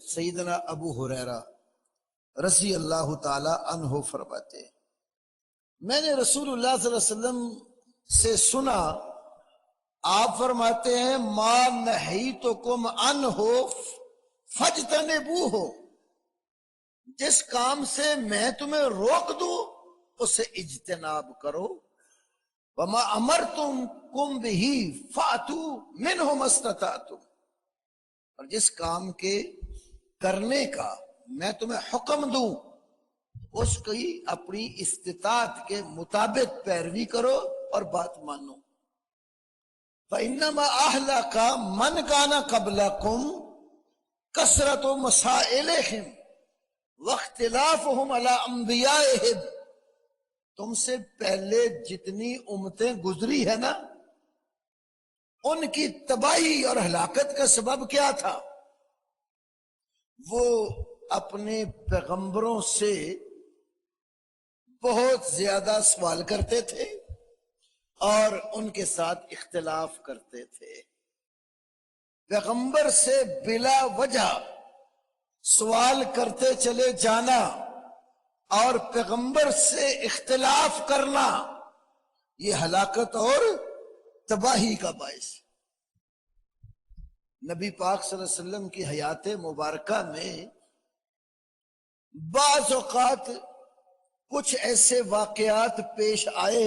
سیدنا ابو ہریرہ رضی اللہ تعالی عنہ فرماتے ہیں میں نے رسول اللہ صلی اللہ علیہ وسلم سے سنا، آپ فرماتے ہیں ما نہیتکم عنہ فاجتنبوہ، جس کام سے میں تمہیں روک دوں اسے اجتناب کرو، وما امرتکم بہ فاتوا منہ ما استطعتم، اور جس کام کے کرنے کا میں تمہیں حکم دوں اس کی اپنی استطاعت کے مطابق پیروی کرو اور بات مانو۔ فَإِنَّمَا أَهْلَكَ مَنْ كَانَ قَبْلَكُمْ كَثْرَةُ مَسَائِلِهِمْ وَاخْتِلَافُهُمْ عَلَىٰ أَنْبِيَائِهِمْ، تم سے پہلے جتنی امتیں گزری ہے نا، ان کی تباہی اور ہلاکت کا سبب کیا تھا؟ وہ اپنے پیغمبروں سے بہت زیادہ سوال کرتے تھے اور ان کے ساتھ اختلاف کرتے تھے۔ پیغمبر سے بلا وجہ سوال کرتے چلے جانا اور پیغمبر سے اختلاف کرنا یہ ہلاکت اور تباہی کا باعث۔ نبی پاک صلی اللہ علیہ وسلم کی حیات مبارکہ میں بعض اوقات کچھ ایسے واقعات پیش آئے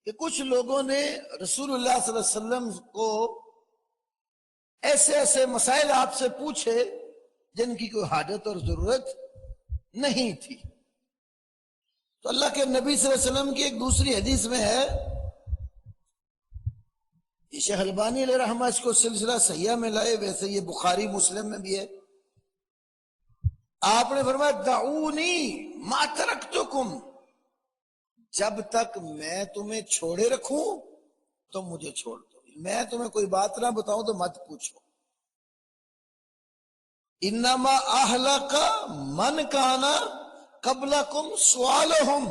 کہ کچھ لوگوں نے رسول اللہ صلی اللہ علیہ وسلم کو ایسے ایسے مسائل آپ سے پوچھے جن کی کوئی حاجت اور ضرورت نہیں تھی۔ تو اللہ کے نبی صلی اللہ علیہ وسلم کی ایک دوسری حدیث میں ہے، یہ شیخ البانی علیہ رحمہ اس کو سلسلہ صحیحہ میں لائے، ویسے یہ بخاری مسلم میں بھی ہے۔ آپ نے فرمایا دعونی ما ترکتکم، جب تک میں تمہیں چھوڑے رکھوں تو مجھے چھوڑ دو، میں تمہیں کوئی بات نہ بتاؤں تو مت پوچھو۔ انما اہلک من کان قبلکم سوالہم،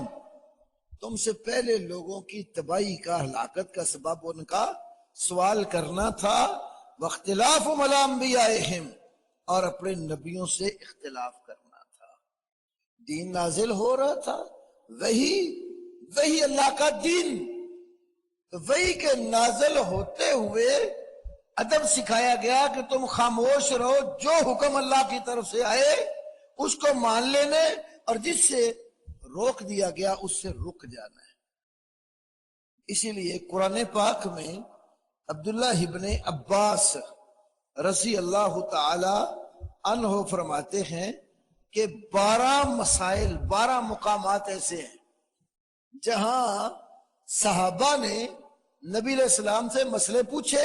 تم سے پہلے لوگوں کی تباہی کا، ہلاکت کا سبب ان کا سوال کرنا تھا، واختلافہم علی انبیائہم، اور اپنے نبیوں سے اختلاف کرنا تھا۔ دین نازل ہو رہا تھا، وہی اللہ کا دین، وہی کے نازل ہوتے ہوئے ادب سکھایا گیا کہ تم خاموش رہو، جو حکم اللہ کی طرف سے آئے اس کو مان لینے، اور جس سے روک دیا گیا اس سے رک جانا ہے۔ اسی لیے قرآن پاک میں عبداللہ ابن عباس رضی اللہ تعالی عنہ فرماتے ہیں کہ 12 مسائل، 12 مقامات ایسے ہیں جہاں صحابہ نے نبی علیہ السلام سے مسئلے پوچھے،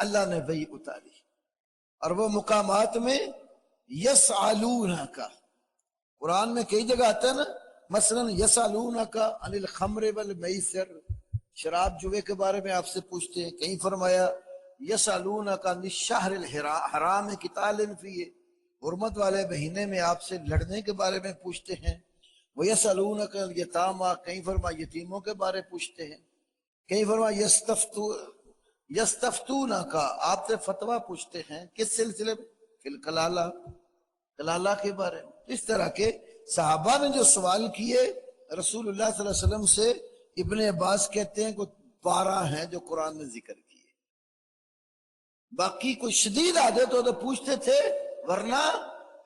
اللہ نے وحی اتاری، اور وہ مقامات میں یسألونک، قرآن میں کئی جگہ آتا ہے نا، مثلا یسألونک عن الخمر والمیسر، شراب جوے کے بارے میں آپ سے پوچھتے ہیں۔ کہیں فرمایا یسألونک عن الشہر الحرام قتال فیہ، حرمت والے مہینے میں آپ سے لڑنے کے بارے میں پوچھتے ہیں۔ وَيَسْأَلُونَكَ الْيَتَامَىٰ، کہیں فرمایا یتیموں کے بارے پوچھتے ہیں۔ کہیں فرمایا یستفتونک، آپ سے فتویٰ پوچھتے ہیں، کس سلسلے میں؟ فی الکلالہ، کلالہ کے بارے میں۔ اس طرح کے صحابہ نے جو سوال کیے رسول اللہ صلی اللہ علیہ وسلم سے، ابن عباس کہتے ہیں کہ 12 ہیں جو قرآن نے ذکر کیے، باقی کوئی شدید عادت ہو تو پوچھتے تھے، ورنہ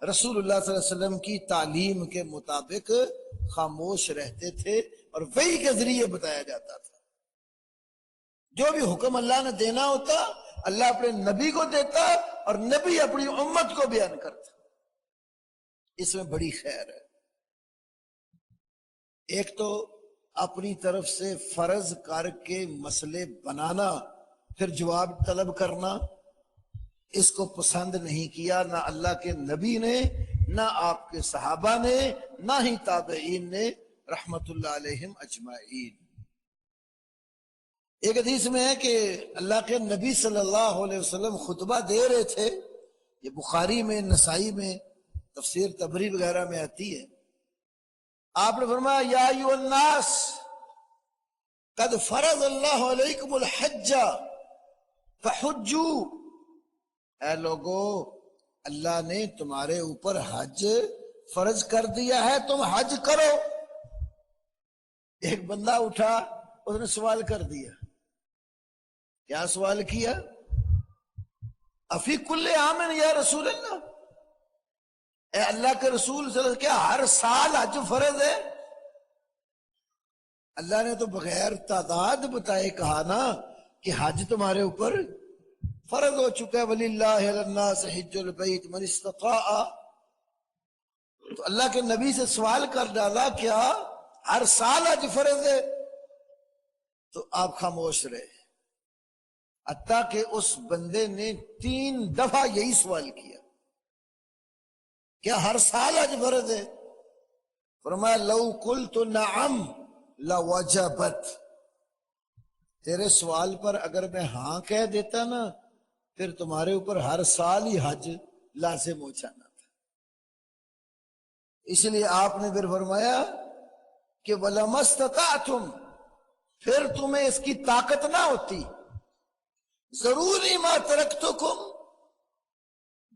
رسول اللہ صلی اللہ علیہ وسلم کی تعلیم کے مطابق خاموش رہتے تھے، اور وحی کے ذریعے بتایا جاتا تھا۔ جو بھی حکم اللہ نے دینا ہوتا اللہ اپنے نبی کو دیتا، اور نبی اپنی امت کو بیان کرتا۔ اس میں بڑی خیر ہے۔ ایک تو اپنی طرف سے فرض کر کے مسئلے بنانا، پھر جواب طلب کرنا، اس کو پسند نہیں کیا نہ اللہ کے نبی نے، نہ آپ کے صحابہ نے، نہ ہی تابعین نے رحمت اللہ علیہم اجمعین۔ ایک حدیث میں ہے کہ اللہ کے نبی صلی اللہ علیہ وسلم خطبہ دے رہے تھے، یہ بخاری میں، نسائی میں، تفسیر طبری وغیرہ میں آتی ہے۔ آپ نے فرمایا یا ایھا الناس قد فرض اللہ علیکم الحج فحجوا، اے لوگو اللہ نے تمہارے اوپر حج فرض کر دیا ہے، تم حج کرو۔ ایک بندہ اٹھا، اس نے سوال کر دیا۔ کیا سوال کیا؟ افی کل عام یا رسول اللہ، اے اللہ کے رسول صلی اللہ علیہ وسلم، کیا ہر سال حج فرض ہے؟ اللہ نے تو بغیر تعداد بتائے کہا نا کہ حج تمہارے اوپر فرض ہو چکا ہے، وَلِلَّهِ عَلَى النَّاسِ حِجُّ الْبَيْتِ مَنِ اسْتَطَاعَ۔ تو اللہ کے نبی سے سوال کر ڈالا، کیا ہر سال حج فرض ہے؟ تو آپ خاموش رہے، حتیٰ کہ اس بندے نے 3 دفعہ یہی سوال کیا، کیا ہر سال حج فرض ہے؟ فرمایا لو قلت نعم لوجبت، تیرے سوال پر اگر میں ہاں کہہ دیتا نا، پھر تمہارے اوپر ہر سال ہی حج لازم ہو جانا تھا۔ اس لیے آپ نے پھر فرمایا کہ وَلَمَا اسْتَطَعْتُمْ، پھر تمہیں اس کی طاقت نہ ہوتی، ضروری ما ترکتکم،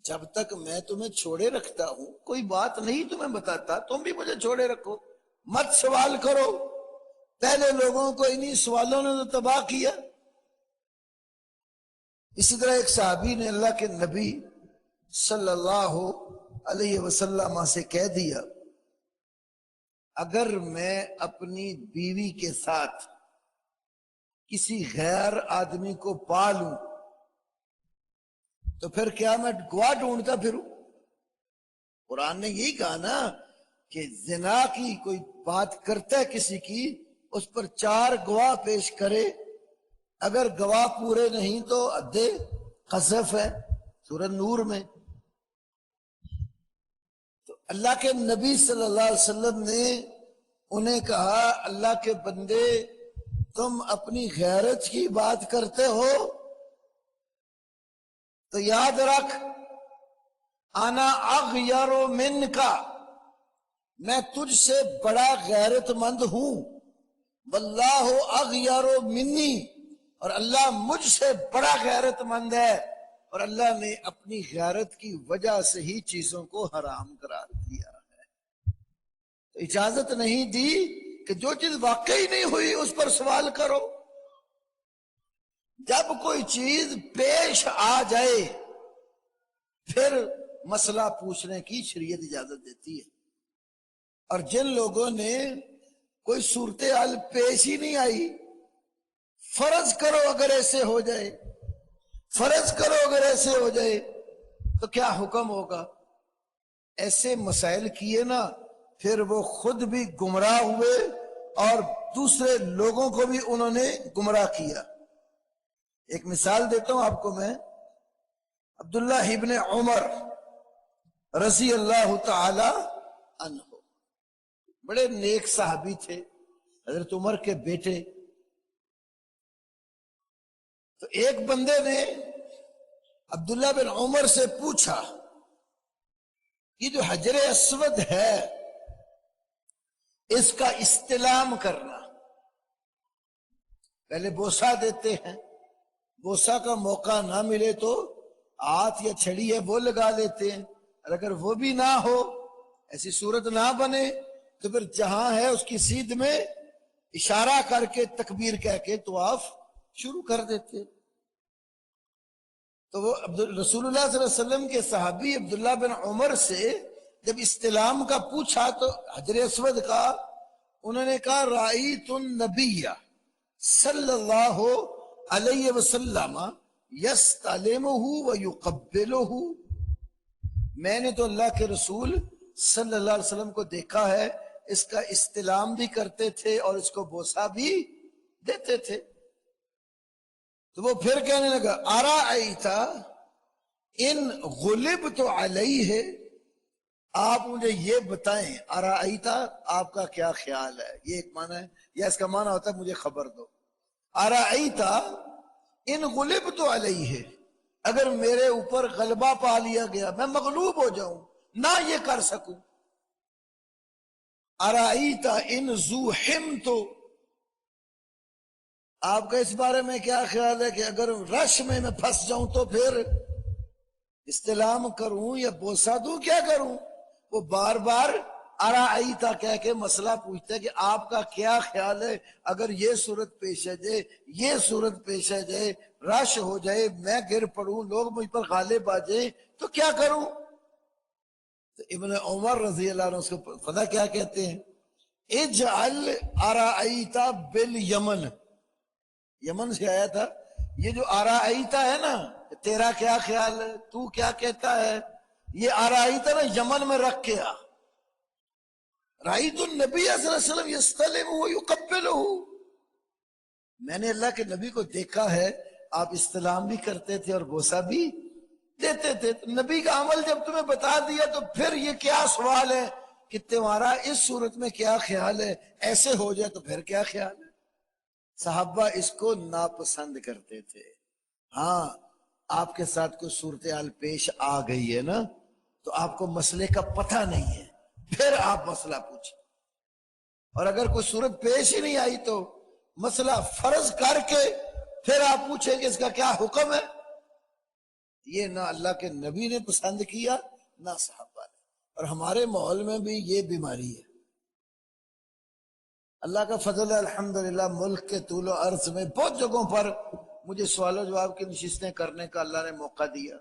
جب تک میں تمہیں چھوڑے رکھتا ہوں، کوئی بات نہیں تمہیں بتاتا، تم بھی مجھے چھوڑے رکھو، مت سوال کرو۔ پہلے لوگوں کو انہی سوالوں نے تو تباہ کیا۔ اسی طرح ایک صحابی نے اللہ کے نبی صلی اللہ علیہ وسلم سے کہہ دیا، اگر میں اپنی بیوی کے ساتھ کسی غیر آدمی کو پالوں تو پھر کیا میں گواہ ڈھونڈتا پھروں؟ قرآن نے یہی کہا نا کہ زنا کی کوئی بات کرتا ہے کسی کی، اس پر 4 گواہ پیش کرے، اگر گواہ پورے نہیں تو حد قذف ہے، سورہ نور میں۔ تو اللہ کے نبی صلی اللہ علیہ وسلم نے انہیں کہا، اللہ کے بندے تم اپنی غیرت کی بات کرتے ہو تو یاد رکھ، انا اغیر منکا، میں تجھ سے بڑا غیرت مند ہوں، واللہ اغیر منی، اور اللہ مجھ سے بڑا غیرت مند ہے، اور اللہ نے اپنی غیرت کی وجہ سے ہی چیزوں کو حرام قرار دیا ہے۔ تو اجازت نہیں دی کہ جو چیز واقعی نہیں ہوئی اس پر سوال کرو۔ جب کوئی چیز پیش آ جائے پھر مسئلہ پوچھنے کی شریعت اجازت دیتی ہے۔ اور جن لوگوں نے کوئی صورتحال پیش ہی نہیں آئی، فرض کرو اگر ایسے ہو جائے، فرض کرو اگر ایسے ہو جائے تو کیا حکم ہوگا؟ ایسے مسائل کیے نا، پھر وہ خود بھی گمراہ ہوئے اور دوسرے لوگوں کو بھی انہوں نے گمراہ کیا۔ ایک مثال دیتا ہوں آپ کو میں، عبداللہ ابن عمر رضی اللہ تعالی عنہ، بڑے نیک صحابی تھے، حضرت عمر کے بیٹے۔ تو ایک بندے نے عبداللہ بن عمر سے پوچھا، یہ جو حجر اسود ہے اس کا استلام کرنا، پہلے بوسہ دیتے ہیں، بوسہ کا موقع نہ ملے تو ہاتھ یا چھڑی ہے وہ لگا لیتے ہیں، اور اگر وہ بھی نہ ہو، ایسی صورت نہ بنے، تو پھر جہاں ہے اس کی سیدھ میں اشارہ کر کے تکبیر کہہ کے طواف شروع کر دیتے۔ تو وہ رسول اللہ صلی اللہ علیہ وسلم کے صحابی عبداللہ بن عمر سے جب استلام کا پوچھا تو حجر اسود کا، انہوں نے کہا رأیت النبی صلی اللہ علیہ وسلم یستلمہ ویقبلہ، میں نے تو اللہ کے رسول صلی اللہ علیہ وسلم کو دیکھا ہے، اس کا استلام بھی کرتے تھے اور اس کو بوسہ بھی دیتے تھے۔ تو وہ پھر کہنے لگا ارأیت ان غلبت علیہ، آپ مجھے یہ بتائیں، ارأیت آپ کا کیا خیال ہے، یہ ایک معنی ہے، یا اس کا معنی ہوتا ہے مجھے خبر دو۔ ارأیت ان غلبت علیہ، اگر میرے اوپر غلبہ پا لیا گیا، میں مغلوب ہو جاؤں، نہ یہ کر سکوں۔ ارأیت ان زوحمت، آپ کا اس بارے میں کیا خیال ہے کہ اگر رش میں پھنس جاؤں تو پھر استلام کروں یا بوسہ دوں، کیا کروں؟ وہ بار بار ارائیتا کہہ کے مسئلہ پوچھتا ہے کہ آپ کا کیا خیال ہے اگر یہ صورت پیش آ جائے، یہ صورت پیش آ جائے، رش ہو جائے، میں گر پڑوں، لوگ مجھ پر غالب آ جائیں تو کیا کروں؟ تو ابن عمر رضی اللہ عنہ اس کو پتہ کیا کہتے ہیں؟ اجعل ارائیتا بالیمن، یمن سے آیا تھا یہ جو ارائیتا ہے نا، تیرا کیا خیال ہے، تو کیا کہتا ہے، یہ ارائیتا نا یمن میں رکھ کے آ۔ رأیت النبی صلی اللہ علیہ وسلم یستلم ویقبلہ، میں نے اللہ کے نبی کو دیکھا ہے آپ استلام بھی کرتے تھے اور بوسہ بھی دیتے تھے۔ تو نبی کا عمل جب تمہیں بتا دیا تو پھر یہ کیا سوال ہے کہ تمہارا اس صورت میں کیا خیال ہے، ایسے ہو جائے تو پھر کیا خیال ہے؟ صحابہ اس کو ناپسند کرتے تھے۔ ہاں آپ کے ساتھ کوئی صورتحال پیش آ گئی ہے نا تو آپ کو مسئلے کا پتہ نہیں ہے، پھر آپ مسئلہ پوچھیں، اور اگر کوئی صورت پیش ہی نہیں آئی تو مسئلہ فرض کر کے پھر آپ پوچھیں کہ اس کا کیا حکم ہے۔ یہ نہ اللہ کے نبی نے پسند کیا نہ صحابہ نے، اور ہمارے ماحول میں بھی یہ بیماری ہے۔ اللہ کا فضل ہے الحمدللہ، ملک کے طول و عرض میں بہت جگہوں پر مجھے سوال و جواب کی نشستیں کرنے کا اللہ نے موقع دیا،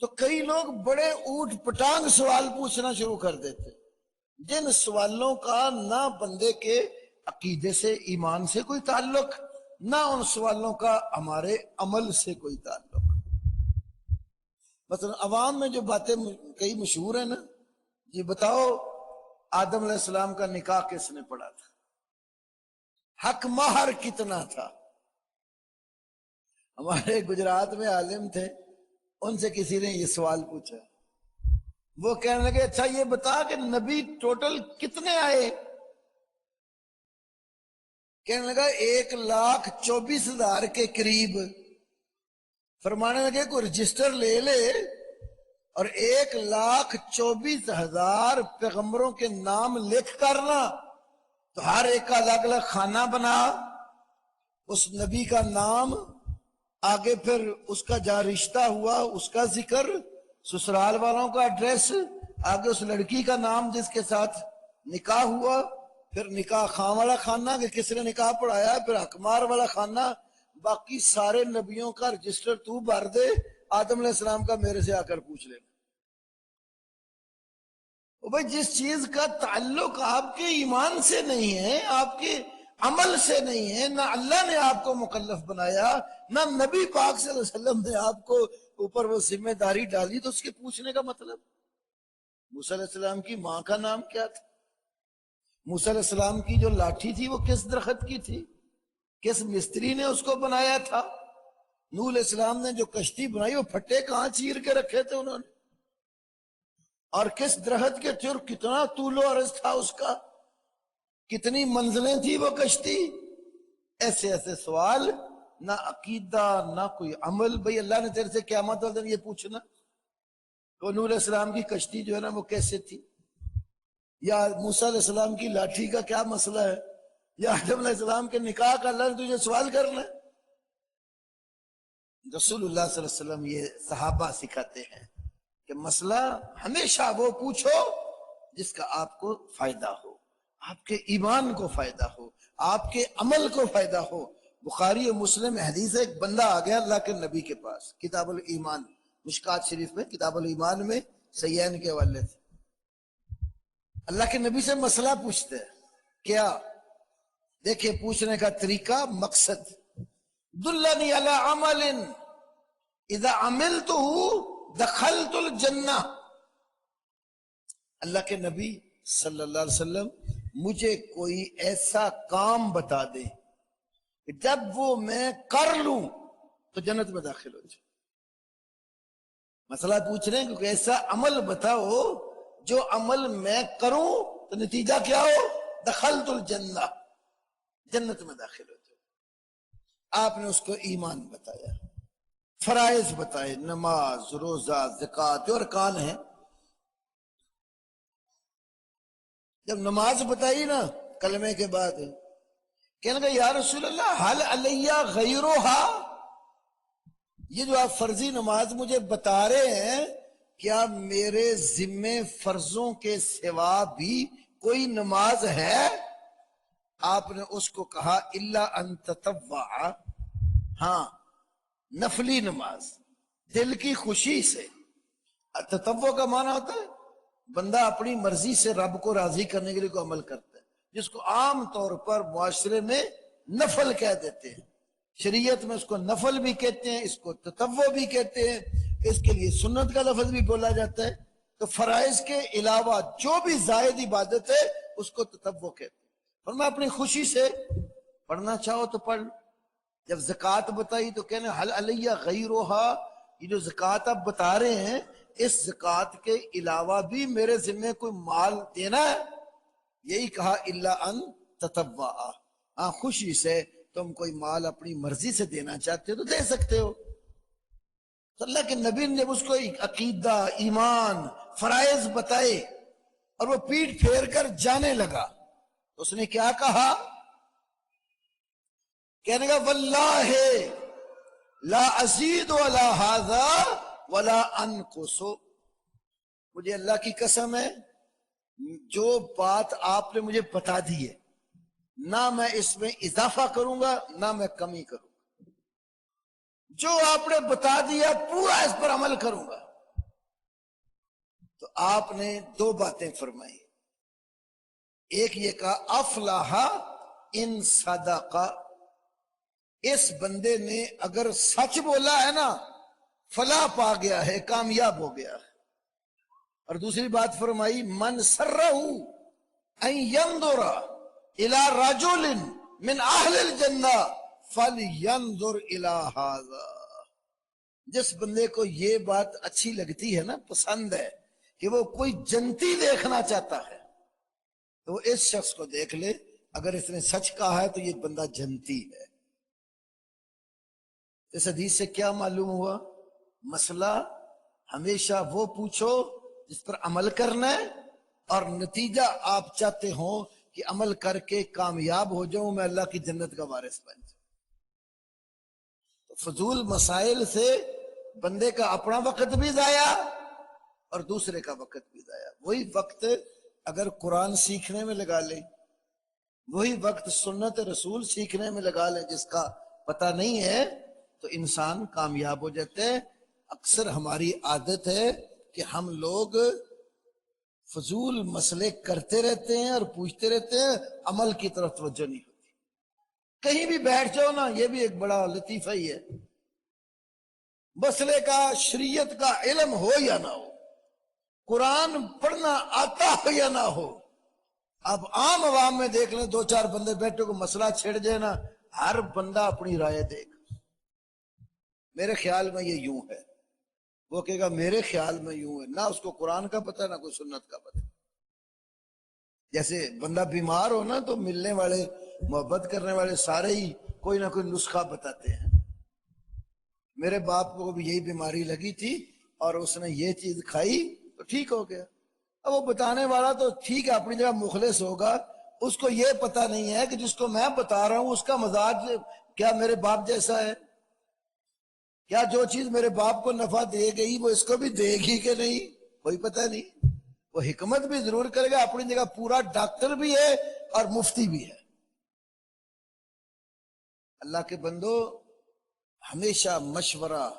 تو کئی لوگ بڑے اوٹ پٹانگ سوال پوچھنا شروع کر دیتے جن سوالوں کا نہ بندے کے عقیدے سے، ایمان سے کوئی تعلق، نہ ان سوالوں کا ہمارے عمل سے کوئی تعلق۔ مثلا عوام میں جو باتیں کئی مشہور ہیں نا، جی بتاؤ آدم علیہ السلام کا نکاح کس نے پڑھا تھا، حق مہر کتنا تھا؟ ہمارے گجرات میں عالم تھے، ان سے کسی نے یہ سوال پوچھا، وہ کہنے لگے اچھا یہ بتا کہ نبی ٹوٹل کتنے آئے؟ کہنے لگا 1,24,000 کے قریب۔ فرمانے لگے کوئی رجسٹر لے لے اور 1,24,000 پیغمبروں کے نام لکھ کرنا، تو ہر ایک کا الگ الگ خانہ بنا، اس نبی کا نام، آگے پھر اس کا جہاں رشتہ ہوا اس کا ذکر، سسرال والوں کا ایڈریس، آگے اس لڑکی کا نام جس کے ساتھ نکاح ہوا، پھر نکاح خان والا خانہ کہ کس نے نکاح پڑھایا، پھر حکمار والا خانہ، باقی سارے نبیوں کا رجسٹر تو بھر دے، آدم علیہ السلام کا میرے سے آ کر پوچھ لینا۔ بھائی جس چیز کا تعلق آپ کے ایمان سے نہیں ہے، آپ کے عمل سے نہیں ہے، نہ اللہ نے آپ کو مکلف بنایا، نہ نبی پاک صلی اللہ علیہ وسلم نے آپ کو اوپر وہ ذمہ داری ڈالی، تو اس کے پوچھنے کا مطلب؟ موسیٰ علیہ السلام کی ماں کا نام کیا تھا؟ موسیٰ علیہ السلام کی جو لاٹھی تھی وہ کس درخت کی تھی؟ کس مستری نے اس کو بنایا تھا؟ نوح علیہ السلام نے جو کشتی بنائی وہ پھٹے کہاں چیر کے رکھے تھے انہوں نے؟ اور کس درخت کے تھے اور کتنا طول و عرض تھا اس کا؟ کتنی منزلیں تھی وہ کشتی؟ ایسے ایسے سوال، نہ عقیدہ نہ کوئی عمل۔ بھئی اللہ نے تیرے سے قیامت والے دن یہ پوچھنا کہ نوح علیہ السلام کی کشتی جو ہے نا وہ کیسے تھی، یا موسیٰ علیہ السلام کی لاٹھی کا کیا مسئلہ ہے، یا آدم علیہ السلام کے نکاح کا اللہ نے تجھے سوال کرنا ہے؟ رسول اللہ صلی اللہ علیہ وسلم یہ صحابہ سکھاتے ہیں کہ مسئلہ ہمیشہ وہ پوچھو جس کا آپ کو فائدہ ہو، آپ کے ایمان کو فائدہ ہو، آپ کے عمل کو فائدہ ہو۔ بخاری و مسلم حدیث ہے، ایک بندہ آ گیا اللہ کے نبی کے پاس، کتاب الایمان مشکات شریف میں، کتاب الایمان میں سیین کے حوالے سے اللہ کے نبی سے مسئلہ پوچھتے ہیں۔ کیا؟ دیکھیں پوچھنے کا طریقہ، مقصد، دلنی علی عمل اذا عملتہ دخلت الجنہ، اللہ کے نبی صلی اللہ علیہ وسلم مجھے کوئی ایسا کام بتا دے کہ جب وہ میں کر لوں تو جنت میں داخل ہو جائے۔ مسئلہ پوچھ رہے ہیں کہ کوئی ایسا عمل بتاؤ جو عمل میں کروں تو نتیجہ کیا ہو، دخلت الجنہ، جنت میں داخل ہو جائے۔ آپ نے اس کو ایمان بتایا، فرائض بتائے، نماز، روزہ، زکوٰۃ جو ارکان ہیں۔ جب نماز بتائی نا کلمے کے بعد، کہنے لگا یا رسول اللہ حل علیہ غیرہا، یہ جو آپ فرضی نماز مجھے بتا رہے ہیں، کیا میرے ذمے فرضوں کے سوا بھی کوئی نماز ہے؟ آپ نے اس کو کہا الا ان تطوع، ہاں نفلی نماز دل کی خوشی سے۔ تطوع کا معنی ہوتا ہے بندہ اپنی مرضی سے رب کو راضی کرنے کے لیے کوئی عمل کرتا ہے، جس کو عام طور پر معاشرے میں نفل کہہ دیتے ہیں۔ شریعت میں اس کو نفل بھی کہتے ہیں، اس کو تطوع بھی کہتے ہیں، اس کے لیے سنت کا لفظ بھی بولا جاتا ہے۔ تو فرائض کے علاوہ جو بھی زائد عبادت ہے اس کو تطوع کہتے ہیں۔ اور میں اپنی خوشی سے پڑھنا چاہو تو پڑھ۔ جب زکوٰۃ بتائی تو کہنے حل علیہ غیرہا، یہ جو زکوٰۃ آپ بتا رہے ہیں اس زکوٰۃ کے علاوہ بھی میرے ذمہ کوئی مال دینا ہے؟ یہی کہا الا ان تطوع، ہاں خوشی سے تم کوئی مال اپنی مرضی سے دینا چاہتے ہو تو دے سکتے ہو۔ تو اللہ کے نبی نے جب اس کو عقیدہ، ایمان، فرائض بتائے اور وہ پیٹ پھیر کر جانے لگا تو اس نے کیا کہا؟ کہنے کا واللہ لا ازید ولا ھذا ولا انقص، مجھے اللہ کی قسم ہے جو بات آپ نے مجھے بتا دی ہے نہ میں اس میں اضافہ کروں گا نہ میں کمی کروں گا، جو آپ نے بتا دیا پورا اس پر عمل کروں گا۔ تو آپ نے دو باتیں فرمائی، ایک یہ کہا افلاح ان صدق، اس بندے نے اگر سچ بولا ہے نا فلاح پا گیا ہے، کامیاب ہو گیا ہے۔ اور دوسری بات فرمائی من سرہ ان ينظر الى رجل من اہل الجنہ فلینظر الى ھذا، جس بندے کو یہ بات اچھی لگتی ہے نا، پسند ہے کہ وہ کوئی جنتی دیکھنا چاہتا ہے تو وہ اس شخص کو دیکھ لے، اگر اس نے سچ کہا ہے تو یہ بندہ جنتی ہے۔ اس حدیث سے کیا معلوم ہوا؟ مسئلہ ہمیشہ وہ پوچھو جس پر عمل کرنا ہے، اور نتیجہ آپ چاہتے ہو کہ عمل کر کے کامیاب ہو جاؤں، میں اللہ کی جنت کا وارث بن جاؤں۔ تو فضول مسائل سے بندے کا اپنا وقت بھی ضائع اور دوسرے کا وقت بھی ضائع۔ وہی وقت اگر قرآن سیکھنے میں لگا لیں، وہی وقت سنت رسول سیکھنے میں لگا لیں جس کا پتہ نہیں ہے، تو انسان کامیاب ہو جاتے ہیں۔ اکثر ہماری عادت ہے کہ ہم لوگ فضول مسئلے کرتے رہتے ہیں اور پوچھتے رہتے ہیں، عمل کی طرف توجہ نہیں ہوتی۔ کہیں بھی بیٹھ جاؤ نا، یہ بھی ایک بڑا لطیفہ ہی ہے، مسئلے کا شریعت کا علم ہو یا نہ ہو، قرآن پڑھنا آتا ہو یا نہ ہو، اب عام عوام میں دیکھ لیں، دو چار بندے بیٹھے کو مسئلہ چھڑ جائے نا، ہر بندہ اپنی رائے دے گا، میرے خیال میں یہ یوں ہے، وہ کہے گا میرے خیال میں یوں ہے، نہ اس کو قرآن کا پتہ نہ کوئی سنت کا پتہ۔ جیسے بندہ بیمار ہو نا تو ملنے والے، محبت کرنے والے سارے ہی کوئی نہ کوئی نسخہ بتاتے ہیں۔ میرے باپ کو بھی یہی بیماری لگی تھی اور اس نے یہ چیز کھائی تو ٹھیک ہو گیا۔ اب وہ بتانے والا تو ٹھیک ہے اپنی جگہ مخلص ہوگا، اس کو یہ پتہ نہیں ہے کہ جس کو میں بتا رہا ہوں اس کا مزاج کیا میرے باپ جیسا ہے، کیا جو چیز میرے باپ کو نفع دے گئی وہ اس کو بھی دے گی کہ نہیں، کوئی پتہ نہیں۔ وہ حکمت بھی ضرور کرے گا، اپنی جگہ پورا ڈاکٹر بھی ہے اور مفتی بھی ہے۔ اللہ کے بندو، ہمیشہ مشورہ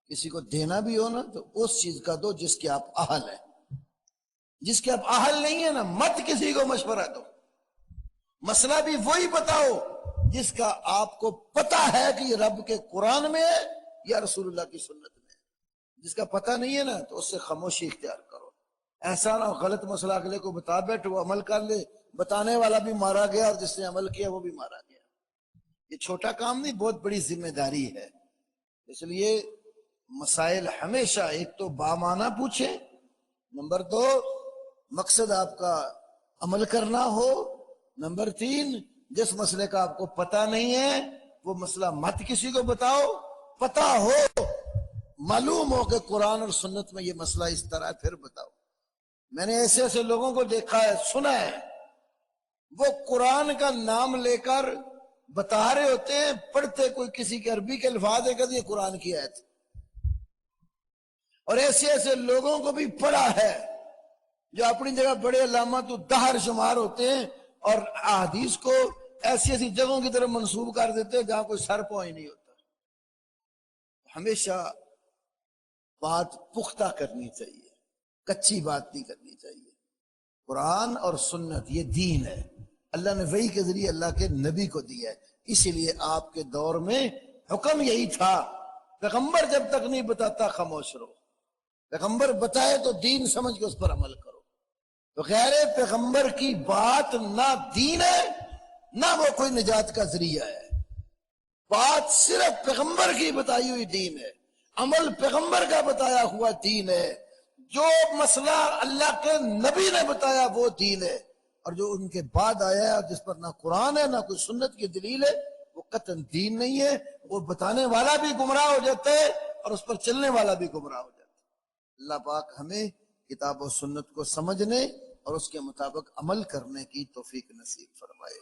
کسی کو دینا بھی ہو نا تو اس چیز کا دو جس کے آپ اہل ہیں، جس کے آپ اہل نہیں ہیں نا مت کسی کو مشورہ دو۔ مسئلہ بھی وہی بتاؤ جس کا آپ کو پتہ ہے کہ یہ رب کے قرآن میں ہے یا رسول اللہ کی سنت میں ہے۔ جس کا پتہ نہیں ہے نا تو اس سے خاموشی اختیار کرو۔ ایسا نہ غلط مسئلہ اگلے کو بتا بیٹھ وہ عمل کر لے، بتانے والا بھی مارا گیا اور جس نے عمل کیا وہ بھی مارا گیا۔ یہ چھوٹا کام نہیں، بہت بڑی ذمہ داری ہے۔ اس لیے مسائل ہمیشہ ایک تو بامعنی پوچھیں، نمبر دو مقصد آپ کا عمل کرنا ہو، نمبر تین جس مسئلے کا آپ کو پتہ نہیں ہے وہ مسئلہ مت کسی کو بتاؤ، پتہ ہو معلوم ہو کہ قرآن اور سنت میں یہ مسئلہ اس طرح پھر بتاؤ۔ میں نے ایسے ایسے لوگوں کو دیکھا ہے، سنا ہے، وہ قرآن کا نام لے کر بتا رہے ہوتے ہیں، پڑھتے کوئی کسی کے عربی کے الفاظ ہے کہ یہ قرآن کی آیت، اور ایسے ایسے لوگوں کو بھی پڑھا ہے جو اپنی جگہ بڑے علامت الدہر شمار ہوتے ہیں اور احادیث کو ایسی ایسی جگہوں کی طرف منسوب کر دیتے ہیں جہاں کوئی سر پاؤں ہی نہیں ہوتا۔ ہمیشہ بات پختہ کرنی چاہیے، کچی بات نہیں کرنی چاہیے۔ قرآن اور سنت یہ دین ہے، اللہ نے وحی کے ذریعے اللہ کے نبی کو دیا ہے، اسی لیے آپ کے دور میں حکم یہی تھا، پیغمبر جب تک نہیں بتاتا خاموش رہو، پیغمبر بتائے تو دین سمجھ کے اس پر عمل کرو۔ تو غیر پیغمبر کی بات نہ دین ہے نہ وہ کوئی نجات کا ذریعہ ہے، بات صرف پیغمبر کی بتائی ہوئی دین ہے، عمل پیغمبر کا بتایا ہوا دین ہے، جو مسئلہ اللہ کے نبی نے بتایا وہ دین ہے، اور جو ان کے بعد آیا ہے جس پر نہ قرآن ہے نہ کوئی سنت کی دلیل ہے وہ قطعاً دین نہیں ہے، وہ بتانے والا بھی گمراہ ہو جاتا ہے اور اس پر چلنے والا بھی گمراہ ہو جاتا ہے۔ اللہ پاک ہمیں کتاب و سنت کو سمجھنے اور اس کے مطابق عمل کرنے کی توفیق نصیب فرمائے۔